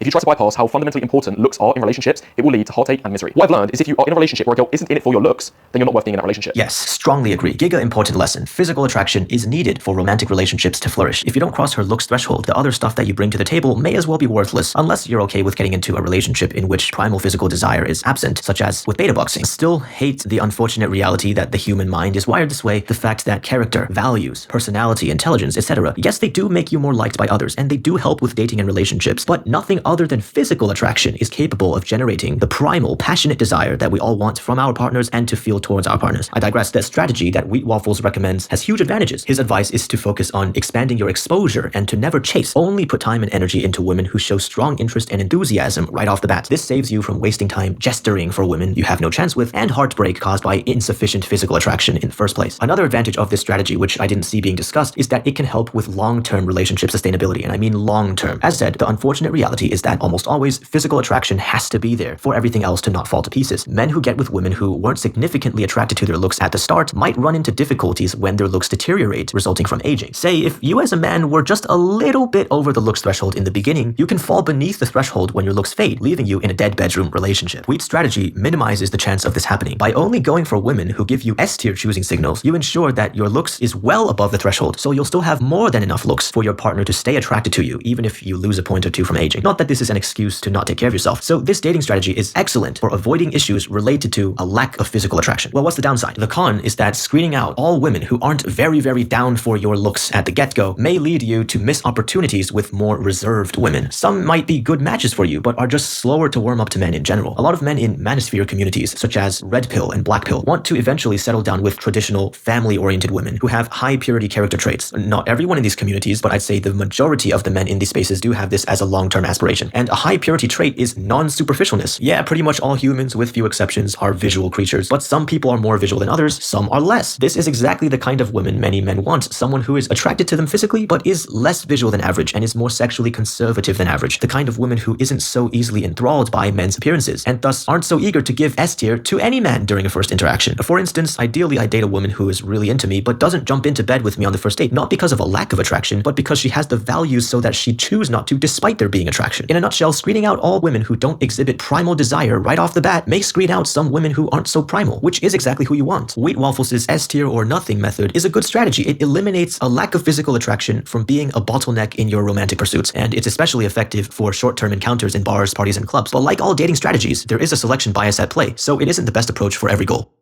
If you try to bypass how fundamentally important looks are in relationships, it will lead to heartache and misery. What I've learned is if you are in a relationship where a girl isn't in it for your looks, then you're not worth being in that relationship. Yes, strongly agree. Giga important lesson. Physical attraction is needed for romantic relationships to flourish. If you don't cross her looks threshold, the other stuff that you bring to the table may as well be worthless, unless you're okay with getting into a relationship in which primal physical desire is absent, such as with beta boxing. Still hate the unfortunate reality that the human mind is wired this way, the fact that character, values, personality, intelligence, etc. Yes, they do make you more liked by others, and they do help with dating and relationships, but nothing other than physical attraction is capable of generating the primal, passionate desire that we all want from our partners and to feel towards our partners. I digress. The strategy that Wheat Waffles recommends has huge advantages. His advice is to focus on expanding your exposure and to never chase. Only put time and energy into women who show strong interest and enthusiasm right off the bat. This saves you from wasting time gesturing for women you have no chance with and heartbreak caused by insufficient physical attraction in the first place. Another advantage of this strategy, which I didn't see being discussed, is that it can help with long-term relationship sustainability, and I mean long-term. As said, the unfortunate reality is that almost always physical attraction has to be there for everything else to not fall to pieces. Men who get with women who weren't significantly attracted to their looks at the start might run into difficulties when their looks deteriorate, resulting from aging. Say, if you as a man were just a little bit over the looks threshold in the beginning, you can fall beneath the threshold when your looks fade, leaving you in a dead bedroom relationship. Wheat's strategy minimizes the chance of this happening. By only going for women who give you S-tier choosing signals, you ensure that your looks is well above the threshold, so you'll still have more than enough looks for your partner to stay attracted to you, even if you lose a point or two from aging. Not that this is an excuse to not take care of yourself. So this dating strategy is excellent for avoiding issues related to a lack of physical attraction. Well, what's the downside? The con is that screening out all women who aren't very down for your looks at the get-go may lead you to miss opportunities with more reserved women. Some might be good matches for you, but are just slower to warm up to men in general. A lot of men in manosphere communities, such as Red Pill and Black Pill, want to eventually settle down with traditional family-oriented women who have high purity character traits. Not everyone in these communities, but I'd say the majority of the men in these spaces do have this as a long-term aspiration. And a high purity trait is non-superficialness. Yeah, pretty much all humans, with few exceptions, are visual creatures, but some people are more visual than others, some are less. This is exactly the kind of woman many men want, someone who is attracted to them physically, but is less visual than average and is more sexually conservative than average. The kind of woman who isn't so easily enthralled by men's appearances, and thus aren't so eager to give S-tier to any man during a first interaction. For instance, ideally I date a woman who is really into me, but doesn't jump into bed with me on the first date, not because of a lack of attraction, but because she has the values so that she'd choose not to despite there being attraction. In a nutshell, screening out all women who don't exhibit primal desire right off the bat may screen out some women who aren't so primal, which is exactly who you want. Wheat Waffles' S-tier or nothing method is a good strategy. It eliminates a lack of physical attraction from being a bottleneck in your romantic pursuits, and it's especially effective for short-term encounters in bars, parties, and clubs. But like all dating strategies, there is a selection bias at play, so it isn't the best approach for every goal.